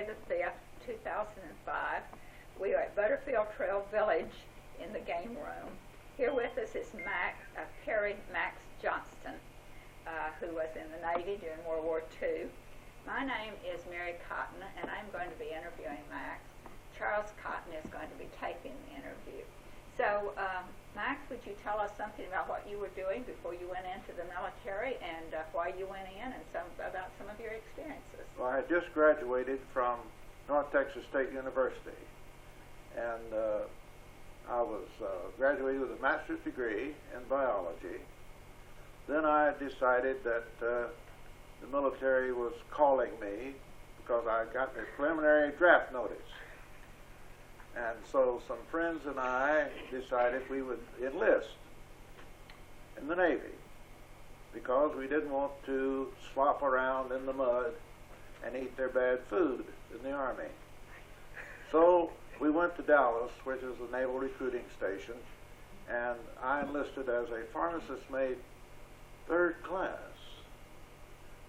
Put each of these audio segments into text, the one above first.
February the 5th, 2005. We are at Butterfield Trail Village in the game room. Here with us is Perry Max Johnston, who was in the Navy during World War II. My name is Mary Cotton, and I'm going to be interviewing Max. Charles Cotton is going to be taping the interview. So, Max, would you tell us something about what you were doing before you went into the military, and why you went in, and about some of your experiences? Well, I had just graduated from North Texas State University, and I was graduated with a master's degree in biology. Then I decided that the military was calling me because I got a preliminary draft notice. And so some friends and I decided we would enlist in the Navy because we didn't want to slop around in the mud and eat their bad food in the Army. So we went to Dallas, which is the Naval Recruiting Station, and I enlisted as a pharmacist mate, 3rd class.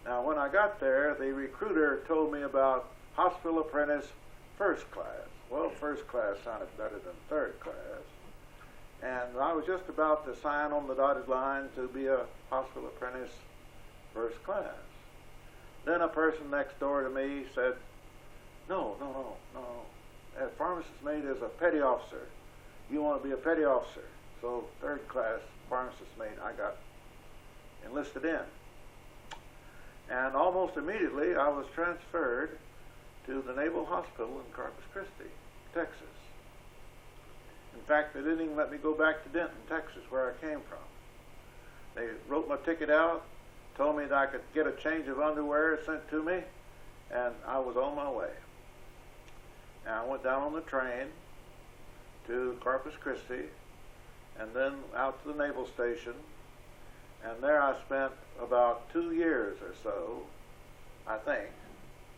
Now, when I got there, the recruiter told me about hospital apprentice 1st class. Well, 1st class sounded better than 3rd class. And I was just about to sign on the dotted line to be a hospital apprentice 1st class. Then a person next door to me said, no. A pharmacist mate is a petty officer. You want to be a petty officer. So 3rd class pharmacist mate I got enlisted in. And almost immediately I was transferred to the Naval Hospital in Corpus Christi, Texas. In fact, they didn't even let me go back to Denton, Texas, where I came from. They wrote my ticket out, told me that I could get a change of underwear sent to me, and I was on my way. And I went down on the train to Corpus Christi, and then out to the naval station, and there I spent about 2 years or so, I think.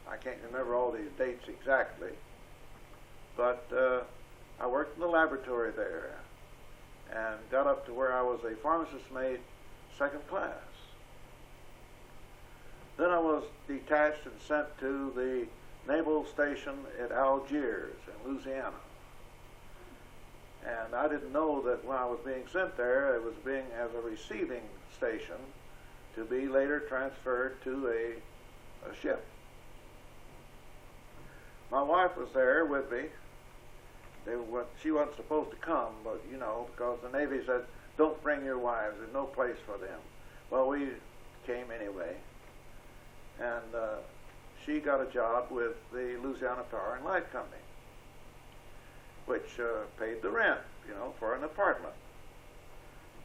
I can't remember all these dates exactly, but I worked in the laboratory there and got up to where I was a pharmacist mate 2nd class. Then I was detached and sent to the naval station at Algiers in Louisiana. And I didn't know that when I was being sent there, it was being as a receiving station to be later transferred to a ship. My wife was there with me. She wasn't supposed to come, but because the Navy said, don't bring your wives, there's no place for them. Well, we came anyway, and she got a job with the Louisiana Power and Light Company, which paid the rent, for an apartment.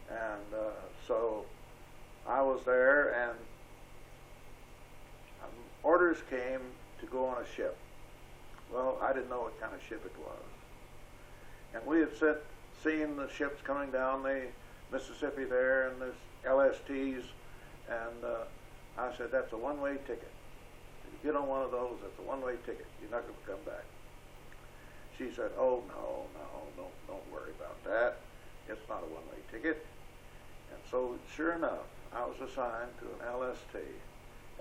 And so I was there, and orders came to go on a ship. Well, I didn't know what kind of ship it was. And we had seen the ships coming down the Mississippi there, and there's LSTs, and I said, that's a one-way ticket. If you get on one of those, that's a one-way ticket. You're not going to come back. She said, oh, no, don't worry about that. It's not a one-way ticket. And so, sure enough, I was assigned to an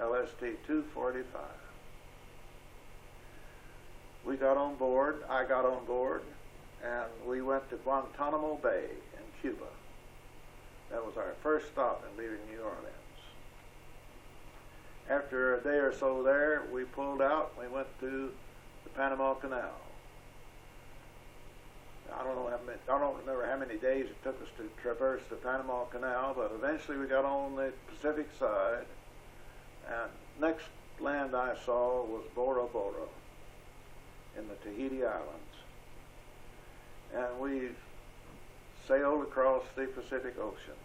LST 245. We got on board, I got on board, and we went to Guantanamo Bay in Cuba. That was our first stop in leaving New Orleans. After a day or so there, we pulled out, we went to the Panama Canal. I don't remember how many days it took us to traverse the Panama Canal, but eventually we got on the Pacific side, and next land I saw was Bora Bora in the Tahiti Islands. And we sailed across the Pacific Ocean.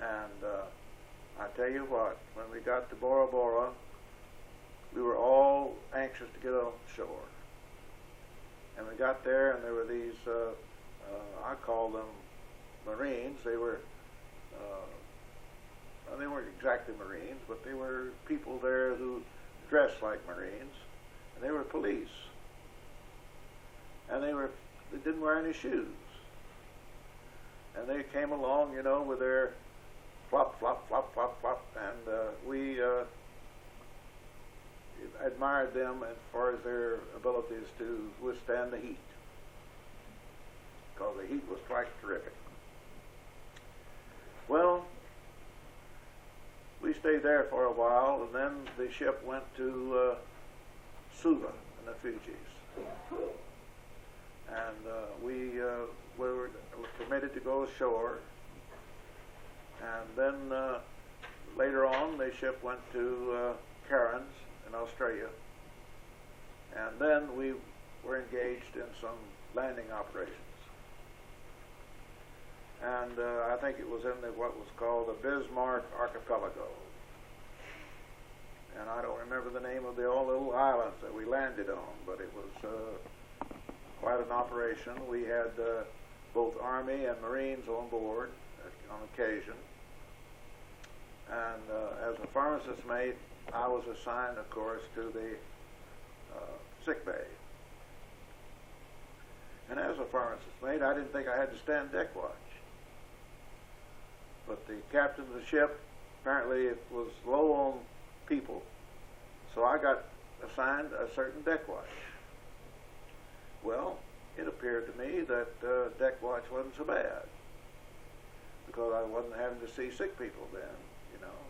And I tell you what, when we got to Bora Bora, we were all anxious to get on shore. And we got there, and there were these, I call them Marines. They were, they weren't exactly Marines, but they were people there who dressed like Marines. And they were police. And they didn't wear any shoes. And they came along, with their flop, flop, flop, flop, flop, and admired them as far as their abilities to withstand the heat, because the heat was quite terrific. Well, we stayed there for a while, and then the ship went to Suva in the Fujis. And we were permitted to go ashore. And then later on, the ship went to Cairns in Australia. And then we were engaged in some landing operations. And I think it was in what was called the Bismarck Archipelago. And I don't remember the name of all the little islands that we landed on, but it was quite an operation. We had both Army and Marines on board on occasion. And as a pharmacist mate, I was assigned, of course, to the sick bay. And as a pharmacist mate, I didn't think I had to stand deck watch. But the captain of the ship, apparently it was low on people, so I got assigned a certain deck watch. Well, it appeared to me that deck watch wasn't so bad, because I wasn't having to see sick people then, you know.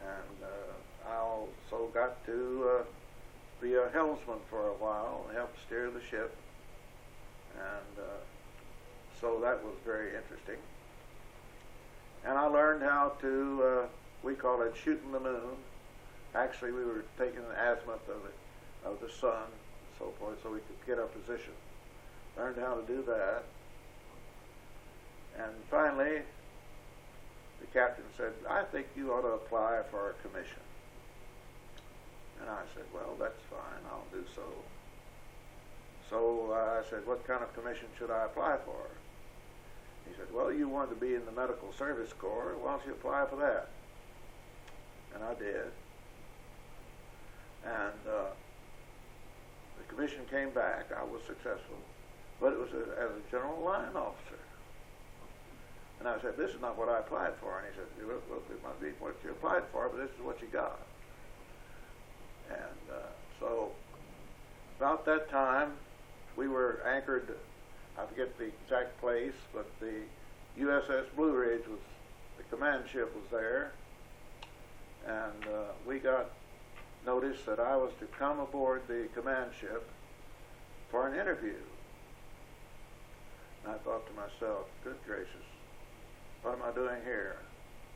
And I also got to be a helmsman for a while and help steer the ship. And so that was very interesting. And I learned how to, we call it shooting the moon. Actually, we were taking the azimuth of the sun and so forth, so we could get our position. Learned how to do that. And finally, the captain said, I think you ought to apply for a commission. And I said, well, that's fine, I'll do so. So I said, what kind of commission should I apply for? He said, well, you want to be in the Medical Service Corps, why don't you apply for that? And I did. And the commission came back. I was successful, but it was as a general line officer. And I said, this is not what I applied for. And he said, well, it might be what you applied for, but this is what you got. And so about that time, we were anchored, I forget the exact place, but the USS Blue Ridge was, the command ship was there, and we got notice that I was to come aboard the command ship for an interview. And I thought to myself, good gracious, what am I doing here?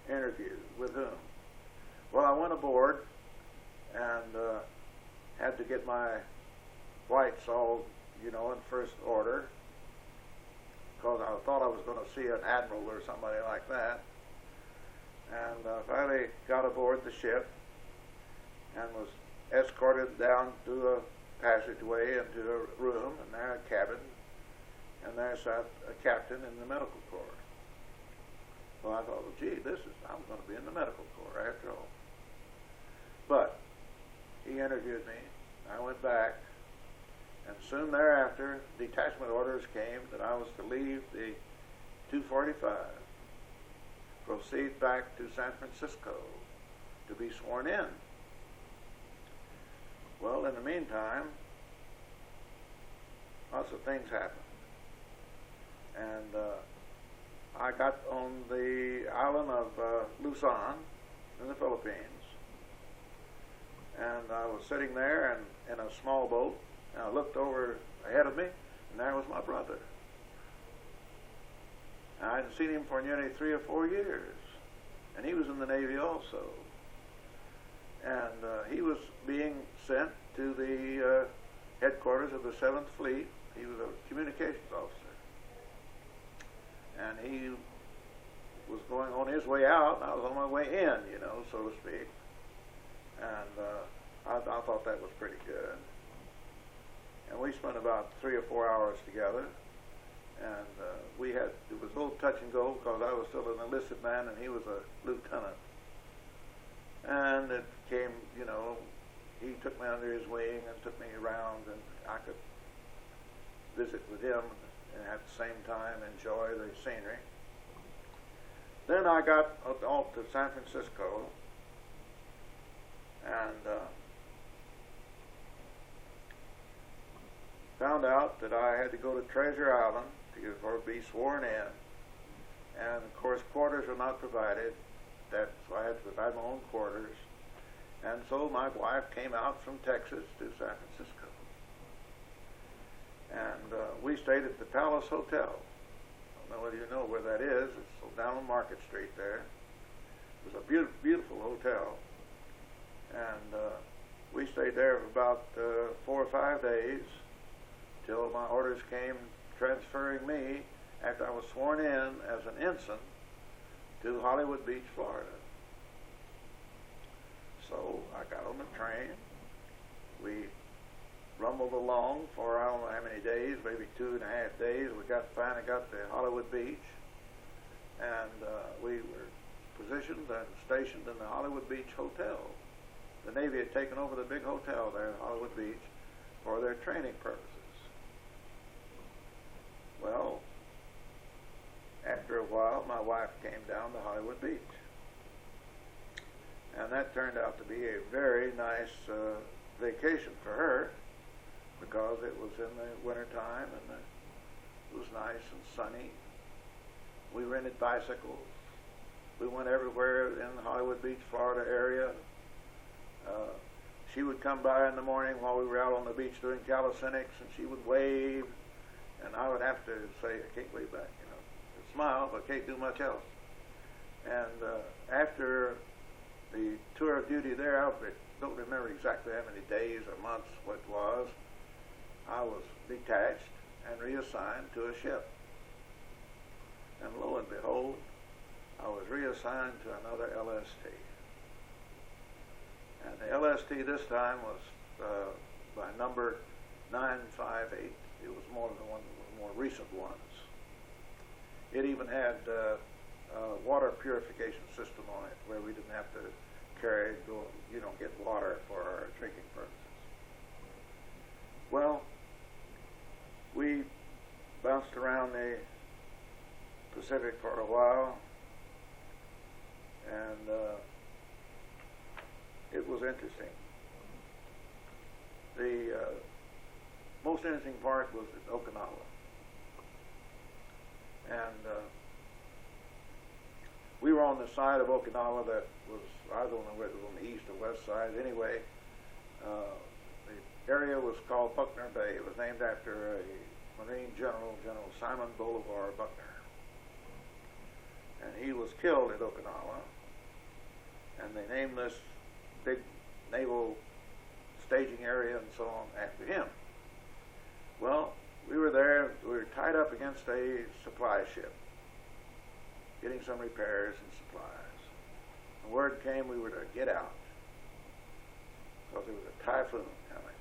Interview, with whom? Well, I went aboard and had to get my whites all, you know, in first order, because I thought I was going to see an admiral or somebody like that. And finally got aboard the ship and was escorted down to a passageway into a room, and there a cabin, and there sat a captain in the medical corps. Well, I thought, well, gee, I'm going to be in the medical corps after all. But he interviewed me. I went back, and soon thereafter, detachment orders came that I was to leave the 245, proceed back to San Francisco to be sworn in. Well, in the meantime, lots of things happened. And I got on the island of Luzon in the Philippines. And I was sitting there in a small boat, and I looked over ahead of me, and there was my brother. And I hadn't seen him for nearly 3 or 4 years, and he was in the Navy also. And he was being sent to the headquarters of the 7th Fleet. He was a communications officer. And he was going on his way out, and I was on my way in, you know, so to speak. And I thought that was pretty good. And we spent about 3 or 4 hours together. And it was a little touch and go, because I was still an enlisted man and he was a lieutenant. And it came, you know, he took me under his wing and took me around, and I could visit with him and at the same time enjoy the scenery. Then I got off to San Francisco, and found out that I had to go to Treasure Island to be sworn in, and of course quarters were not provided. So I had to provide my own quarters, and so my wife came out from Texas to San Francisco, and we stayed at the Palace Hotel. I don't know whether you know where that is. It's down on Market Street there. It was a beautiful, beautiful hotel, and we stayed there for about 4 or 5 days till my orders came transferring me after I was sworn in as an ensign to Hollywood Beach, Florida. So I got on the train. We rumbled along for I don't know how many days, maybe 2.5 days. We finally got to Hollywood Beach, and we were positioned and stationed in the Hollywood Beach Hotel. The Navy had taken over the big hotel there in Hollywood Beach for their training purposes. Well, after a while, my wife came down to Hollywood Beach, and that turned out to be a very nice vacation for her, because it was in the wintertime and it was nice and sunny. We rented bicycles. We went everywhere in the Hollywood Beach, Florida area. She would come by in the morning while we were out on the beach doing calisthenics, and she would wave, and I would have to say, I can't wave back, smile, but can't do much else. And after the tour of duty there, I don't remember exactly how many days or months what it was, I was detached and reassigned to a ship. And lo and behold, I was reassigned to another LST. And the LST this time was by number 958. It was more than one of the more recent ones. It even had a water purification system on it, where we didn't have to you don't get water for our drinking purposes. Well, we bounced around the Pacific for a while, and it was interesting. The most interesting part was at Okinawa. And we were on the side of Okinawa that was, I don't know whether it was on the east or west side. Anyway, the area was called Buckner Bay. It was named after a Marine General, General Simon Bolivar Buckner. And he was killed at Okinawa. And they named this big naval staging area and so on after him. Well, we were there. We were tied up against a supply ship, getting some repairs and supplies. The word came we were to get out because there was a typhoon coming.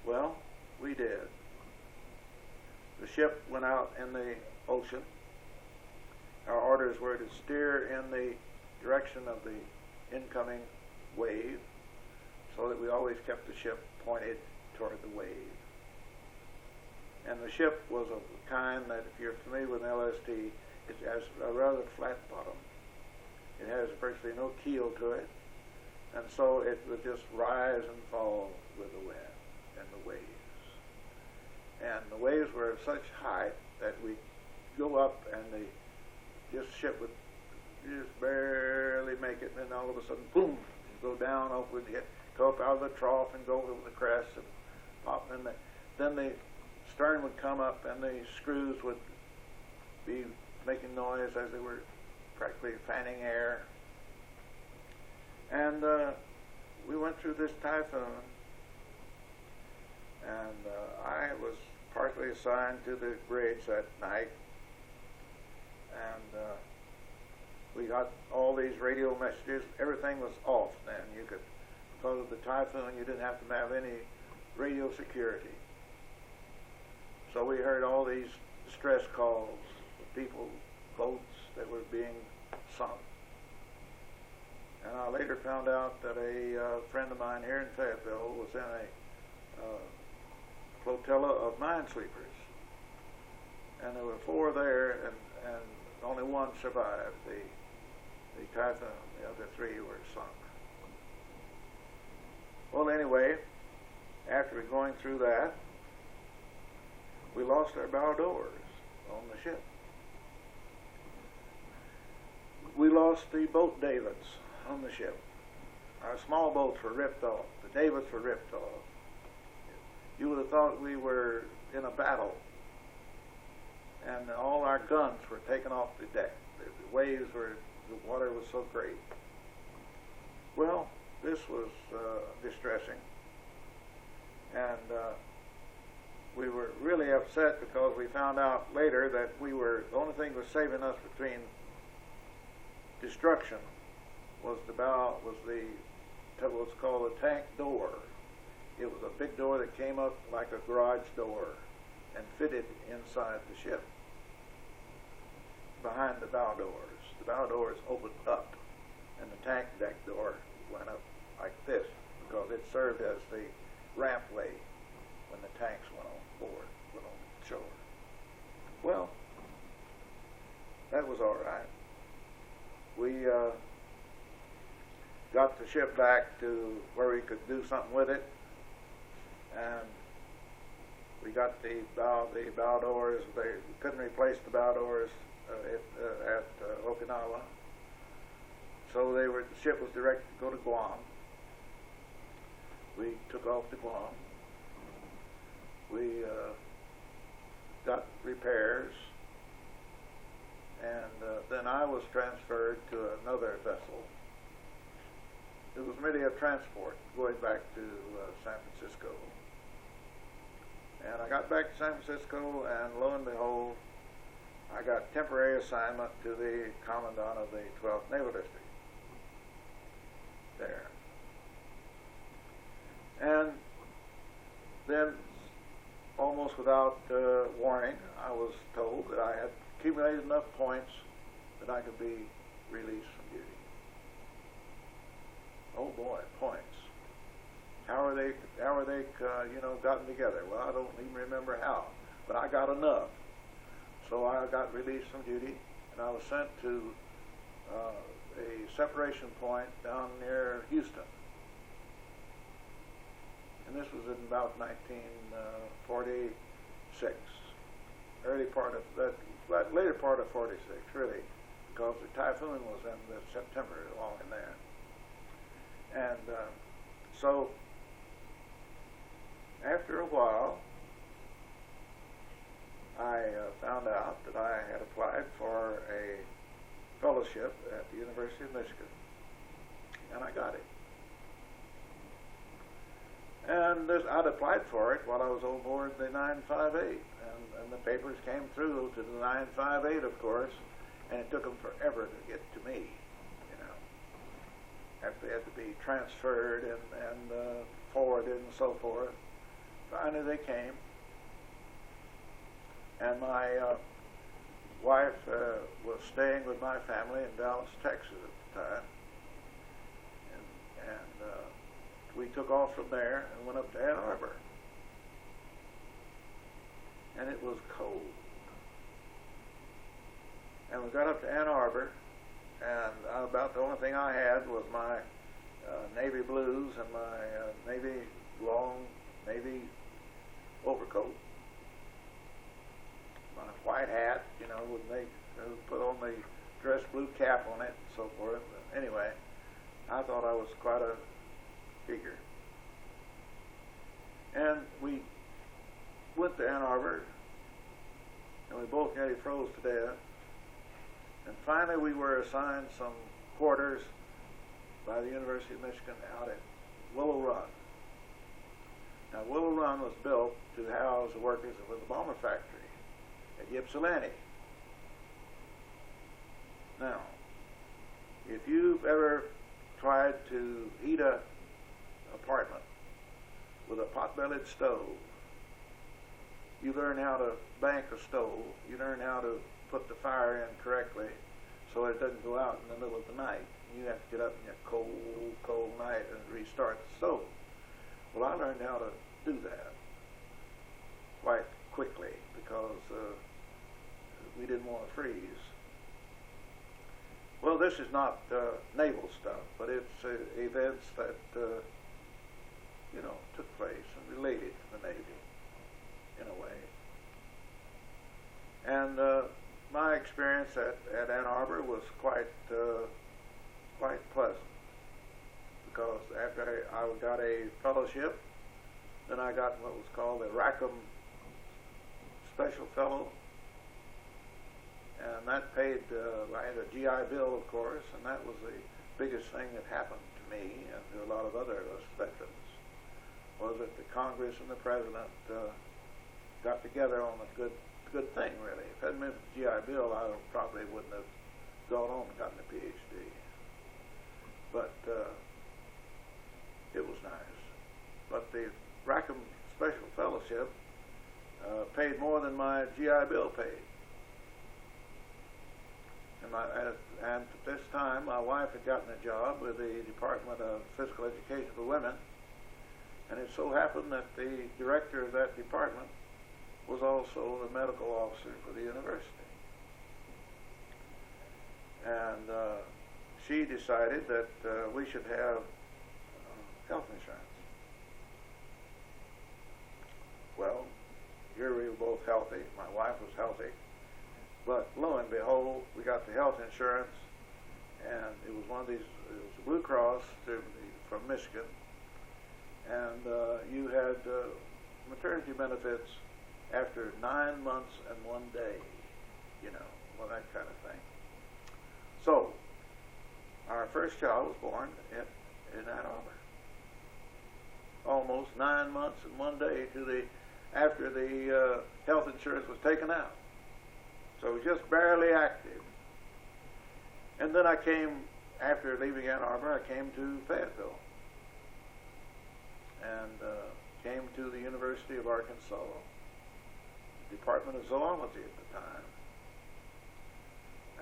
Well, we did. The ship went out in the ocean. Our orders were to steer in the direction of the incoming wave so that we always kept the ship pointed toward the wave. And the ship was of the kind that, if you're familiar with an LST, it has a rather flat bottom. It has virtually no keel to it, and so it would just rise and fall with the wind and the waves. And the waves were of such height that we go up, and the ship would just barely make it, and then all of a sudden, boom, go down, over the, go up out of the trough and go over the crest and pop, and then the stern would come up, and the screws would be making noise as they were practically fanning air. And we went through this typhoon, and I was partly assigned to the bridge that night, and we got all these radio messages. Everything was off then. You could, because of the typhoon, you didn't have to have any radio security. So we heard all these distress calls of people, boats that were being sunk. And I later found out that a friend of mine here in Fayetteville was in a flotilla of minesweepers. And there were 4 there, and only one survived the typhoon. The other 3 were sunk. Well, anyway, after going through that, we lost our bow doors on the ship. We lost the boat davits on the ship. Our small boats were ripped off. The davits were ripped off. You would have thought we were in a battle. And all our guns were taken off the deck. The waves were, the water was so great. Well, this was distressing. And we were really upset because we found out later that the only thing that was saving us between destruction was what's called the tank door. It was a big door that came up like a garage door and fitted inside the ship behind the bow doors. The bow doors opened up and the tank deck door went up like this because it served as the rampway when the tanks went on shore. Well, that was all right. We got the ship back to where we could do something with it, and we got the bow doors. They couldn't replace the bow doors at Okinawa, so the ship was directed to go to Guam. We took off to Guam. We got repairs, and then I was transferred to another vessel. It was merely a transport going back to San Francisco. And I got back to San Francisco, and lo and behold, I got temporary assignment to the Commandant of the 12th Naval District there. And then, almost without warning, I was told that I had accumulated enough points that I could be released from duty. Oh boy, points. How are they gotten together? Well, I don't even remember how, but I got enough. So I got released from duty, and I was sent to a separation point down near Houston. And this was in about 1946, later part of 46, really, because the typhoon was in September along in there. And so after a while, I found out that I had applied for a fellowship at the University of Michigan, and I got it. And I'd applied for it while I was on board the 958, and the papers came through to the 958, of course, and it took them forever to get to me, after they had to be transferred and forwarded and so forth. Finally they came, and my wife was staying with my family in Dallas, Texas at the time, and we took off from there and went up to Ann Arbor. And it was cold. And we got up to Ann Arbor, and about the only thing I had was my navy blues and my long navy overcoat, my white hat, when they put on the dress blue cap on it and so forth. But anyway, I thought I was quite a figure. And we went to Ann Arbor, and we both nearly froze to death. And finally we were assigned some quarters by the University of Michigan out at Willow Run. Now Willow Run was built to house the workers of the bomber factory at Ypsilanti. Now, if you've ever tried to heat an apartment with a pot-bellied stove, you learn how to bank a stove, you learn how to put the fire in correctly so it doesn't go out in the middle of the night. You have to get up in a cold, cold night and restart the stove. Well, I learned how to do that quite quickly because we didn't want to freeze. Well, this is not naval stuff, but it's events that took place and related to the Navy in a way. And my experience at Ann Arbor was quite pleasant, because after I got a fellowship, then I got what was called a Rackham Special Fellow, and that paid, I had a GI Bill, of course, and that was the biggest thing that happened to me and to a lot of other veterans, was that the Congress and the President got together on a good thing, really. If it hadn't been for the GI Bill, I probably wouldn't have gone on and gotten a Ph.D. But it was nice. But the Rackham Special Fellowship paid more than my GI Bill paid. And at this time, my wife had gotten a job with the Department of Physical Education for Women, and it so happened that the director of that department was also the medical officer for the university. And she decided that we should have health insurance. Well, here we were both healthy. My wife was healthy. But lo and behold, we got the health insurance, and it was one of these, it was Blue Cross from Michigan, and you had maternity benefits after 9 months and 1 day, that kind of thing. So, our first child was born in Ann Arbor. Almost 9 months and 1 day after the health insurance was taken out. So just barely active. And then I came, after leaving Ann Arbor, I came to Fayetteville. And came to the University of Arkansas, Department of Zoology at the time.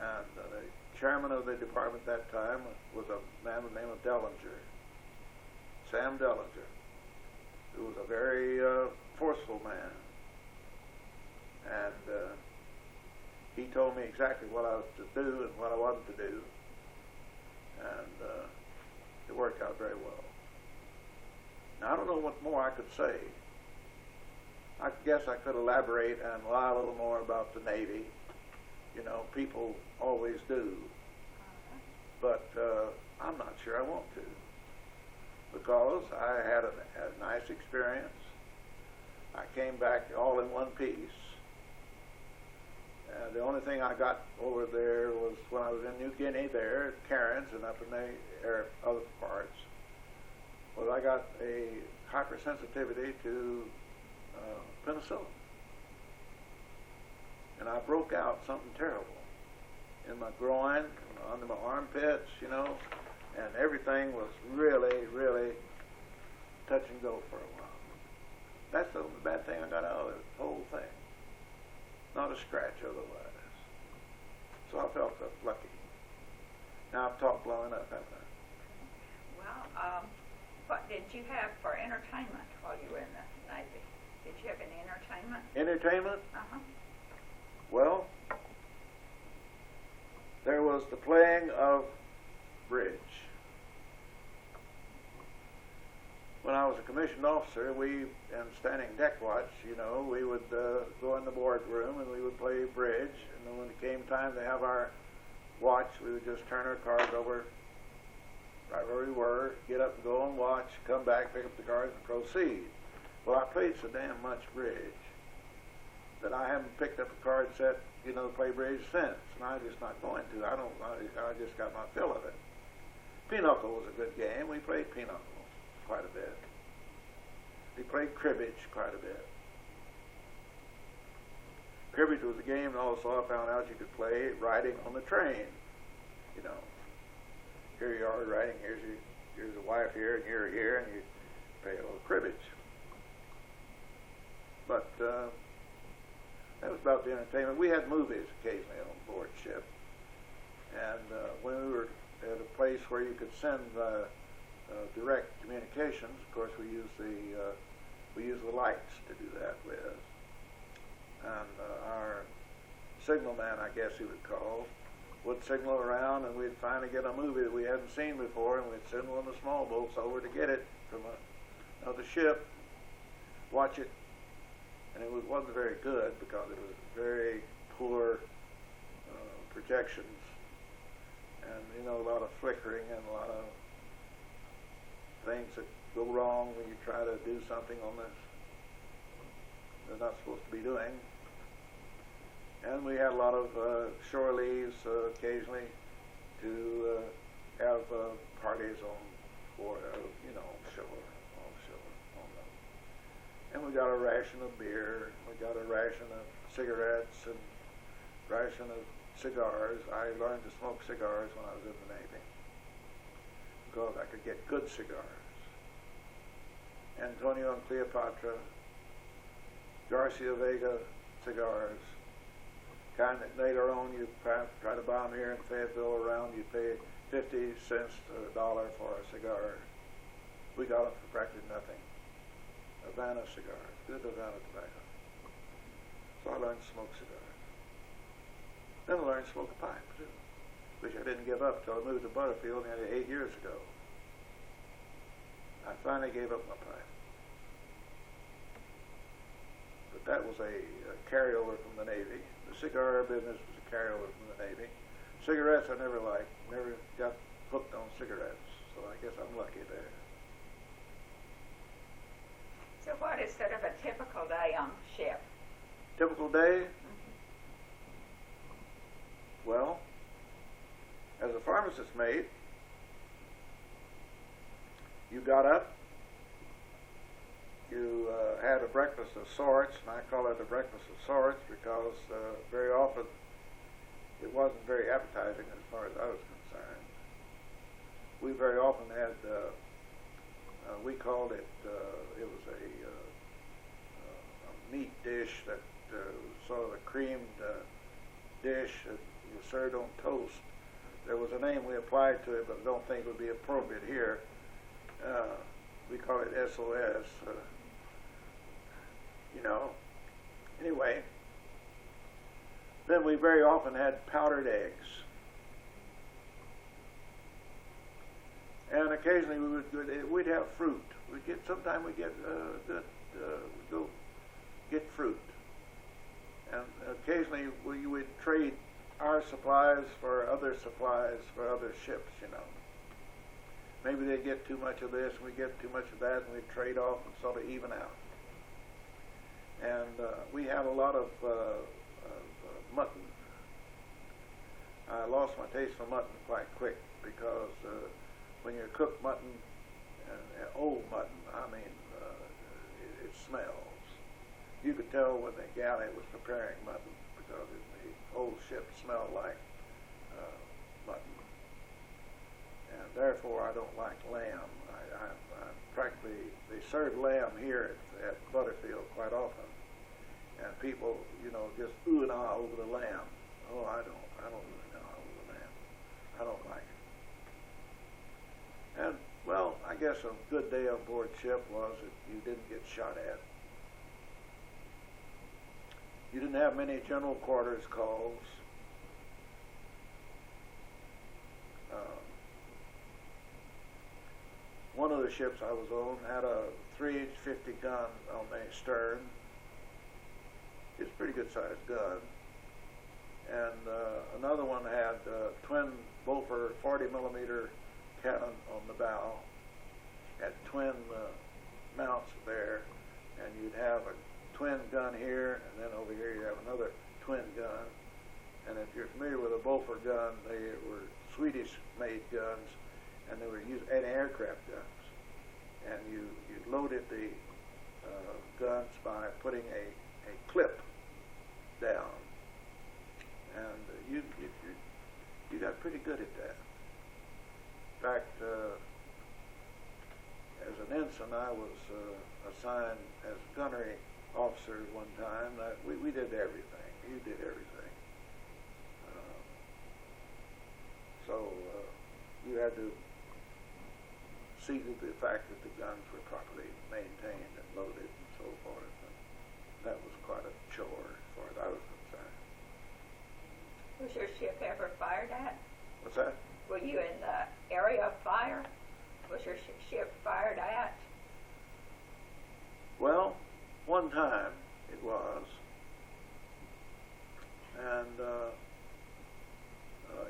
And the chairman of the department at that time was a man by the name of Dellinger, Sam Dellinger, who was a very forceful man. And he told me exactly what I was to do and what I wasn't to do, and it worked out very well. Now, I don't know what more I could say. I guess I could elaborate and lie a little more about the Navy. People always do. But I'm not sure I want to, because I had a nice experience. I came back all in one piece. The only thing I got over there was when I was in New Guinea there, at Cairns and up in the other parts, was I got a hypersensitivity to penicillin. And I broke out something terrible in my groin, under my armpits, and everything was really, really touch and go for a while. That's the bad thing I got out of the whole thing. Not a scratch otherwise. So I felt lucky. Now I've talked long enough, haven't I? Well, what did you have for entertainment while you were in the Navy? Did you have any entertainment? Entertainment? Uh-huh. Well, there was the playing of bridge. When I was a commissioned officer, and standing deck watch, we would go in the boardroom and we would play bridge. And then when it came time to have our watch, we would just turn our cards over right where we were, get up and go and watch, come back, pick up the cards, and proceed. Well, I played so damn much bridge that I haven't picked up a card set, to play bridge since, and I'm just not going to. I just got my fill of it. Pinochle was a good game. We played Pinochle quite a bit. We played cribbage quite a bit. Cribbage was a game, and also I found out you could play riding on the train. Here you are riding, here's a wife here, and you're here, and you play a little cribbage. But that was about the entertainment. We had movies occasionally on board ship, and when we were at a place where you could send direct communications, of course we used the lights to do that with, and our signalman, I guess you would call, would signal around, and we'd finally get a movie that we hadn't seen before, and we'd send one of the small boats over to get it from a of the ship, watch it, and it wasn't very good because it was very poor projections, and a lot of flickering and a lot of things that go wrong when you try to do something on this they're not supposed to be doing. And we had a lot of shore leaves occasionally to have parties on shore. And we got a ration of beer, we got a ration of cigarettes and ration of cigars. I learned to smoke cigars when I was in the Navy because I could get good cigars. Antonio and Cleopatra, Garcia Vega cigars, kind that later on you try to buy them here in Fayetteville around, you pay 50 cents to $1 for a cigar. We got them for practically nothing. Havana cigars, good Havana tobacco. So I learned to smoke cigars. Then I learned to smoke a pipe too, which I didn't give up till I moved to Butterfield nearly 8 years ago. I finally gave up my pipe. But that was a carryover from the Navy. The cigar business was a carryover from the Navy. Cigarettes I never liked, never got hooked on cigarettes, so I guess I'm lucky there. So what is sort of a typical day on ship? Typical day? Well, as a pharmacist mate, you got up, you had a breakfast of sorts, and I call it a breakfast of sorts because very often it wasn't very appetizing as far as I was concerned. We very often had, we called it, it was a meat dish that was sort of a creamed dish that was served on toast. There was a name we applied to it, but I don't think it would be appropriate here. We call it SOS. Anyway, then we very often had powdered eggs. And occasionally we'd have fruit. Sometimes we'd go get fruit. And occasionally we would trade our supplies for other supplies for other ships, Maybe they get too much of this and we get too much of that, and we trade off and sort of even out. And we have a lot of mutton. I lost my taste for mutton quite quick because when you cook mutton, old mutton, it smells. You could tell when the galley was preparing mutton because the old ship smelled like mutton. And therefore I don't like lamb. They serve lamb here at Butterfield quite often. And people, just ooh and ah over the lamb. Oh, I don't really know over the lamb. I don't like it. And, well, I guess a good day on board ship was that you didn't get shot at. You didn't have many general quarters calls. One of the ships I was on had a 3-inch 50 gun on the stern. It's a pretty good sized gun. And another one had twin Boffer 40 millimeter cannon on the bow. Had twin mounts there, and you'd have a twin gun here, and then over here you have another twin gun. And if you're familiar with a Boffer gun, they were Swedish-made guns, and they were used anti-aircraft guns. And you loaded the guns by putting a clip down, and you got pretty good at that. In fact, as an ensign, I was assigned as gunnery officer one time. We did everything. You did everything. So you had to see to the fact that the guns were properly maintained and loaded and so forth. And that was quite a chore as far as I was concerned. Was your ship ever fired at? What's that? Were you in the area of fire? Was your ship fired at? one time it was, and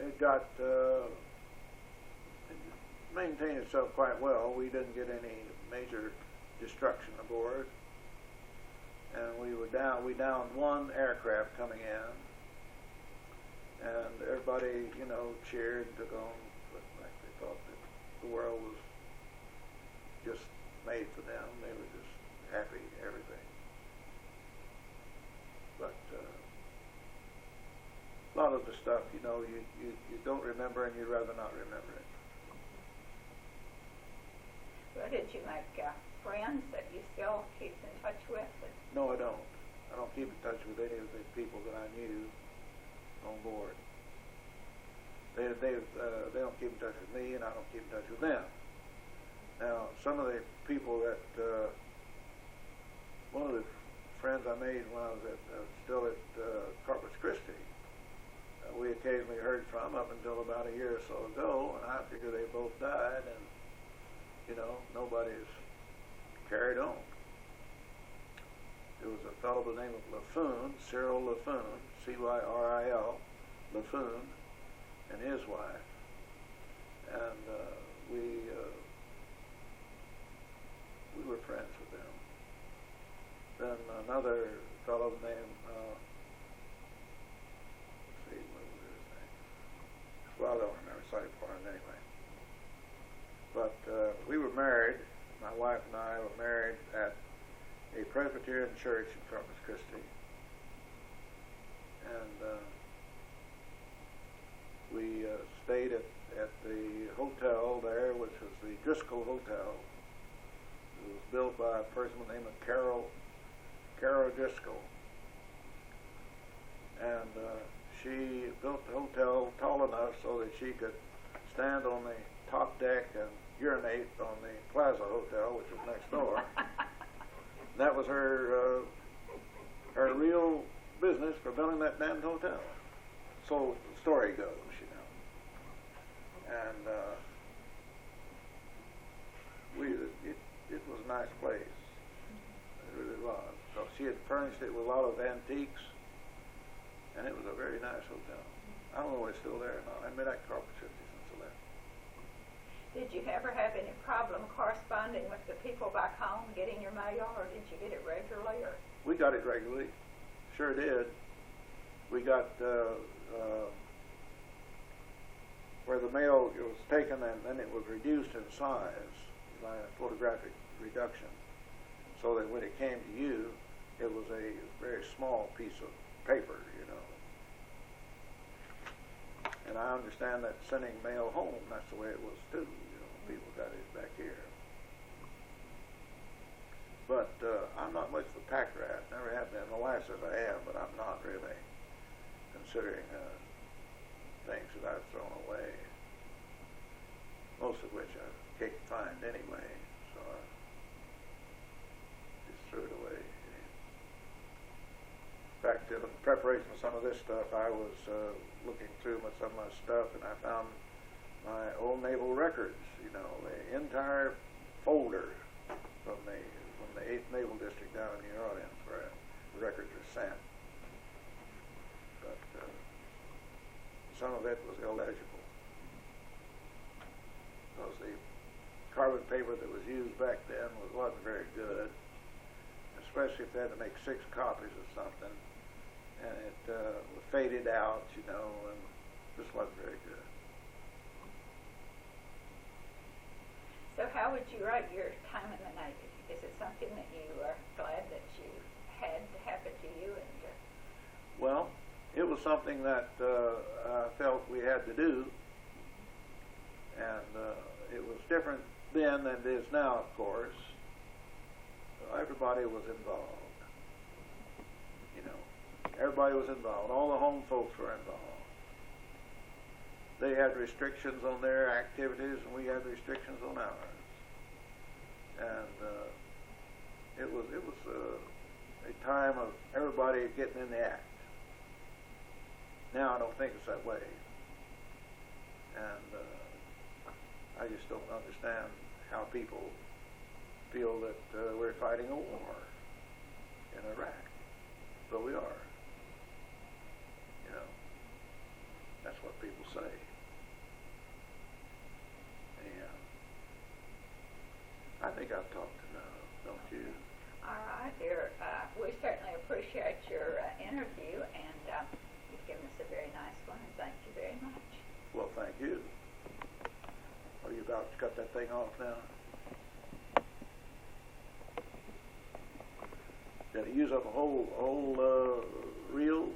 it maintained itself quite well. We didn't get any major destruction aboard, and we downed one aircraft coming in, and everybody, cheered and took on, like they thought that the world was just made for them. They were just happy, everything. But a lot of the stuff, you don't remember, and you'd rather not remember it. Well, did you make friends that you still keep in touch with? No, I don't. I don't keep in touch with any of the people that I knew on board. They don't keep in touch with me, and I don't keep in touch with them. Now, some of the people that one of the friends I made when I was still at Corpus Christi, we occasionally heard from up until about a year or so ago, and I figure they both died, and nobody's carried on. There was a fellow by the name of LaFoon, Cyril LaFoon, C-Y-R-I-L, LaFoon, and his wife, and we were friends with them. Then another fellow named, let's see, what was his name? Well, I don't remember, sorry for him anyway. But we were married, my wife and I were married at a Presbyterian church in Corpus Christi. And we stayed at the hotel there, which was the Driscoll Hotel. It was built by a person by the name of Carol Driscoll. And she built the hotel tall enough so that she could stand on the top deck and urinate on the Plaza Hotel, which was next door. That was her real business for building that damned hotel. So the story goes, And it was a nice place. It really was. So she had furnished it with a lot of antiques, and it was a very nice hotel. I don't know if it's still there or not. I met at Corpus Christi since I left. Did you ever have any problem corresponding with the people back home, getting your mail, or did you get it regularly? Or? We got it regularly. Sure did. We got where the mail was taken and then it was reduced in size by a photographic reduction, so that when it came to you, it was a very small piece of paper, And I understand that sending mail home, that's the way it was too. People got it back here. But I'm not much of a pack rat. Never have been. My wife says I am, but I'm not really, considering things that I've thrown away. Most of which I can't find anyway, so I just threw it away. In fact, in preparation of some of this stuff, I was looking through some of my stuff, and I found my old naval records, the entire folder from the 8th Naval District down in New Orleans, where the records are sent. But some of it was illegible, because the carbon paper that was used back then wasn't very good, especially if they had to make 6 copies of something, and it was faded out, and just wasn't very good. So how would you rate your time in the Navy? Is it something that you are glad that you had happen to you? Well, it was something that I felt we had to do, and it was different then than it is now, of course. Everybody was involved. Everybody was involved. All the home folks were involved. They had restrictions on their activities, and we had restrictions on ours. And it was a time of everybody getting in the act. Now I don't think it's that way, and I just don't understand how people feel that we're fighting a war. in Iraq. But we are. You know, that's what people say. And I think I've talked enough, don't you? All right, dear. We certainly appreciate your interview, and you've given us a very nice one, and thank you very much. Well, thank you. Are you about to cut that thing off now? Did it use up a whole reel?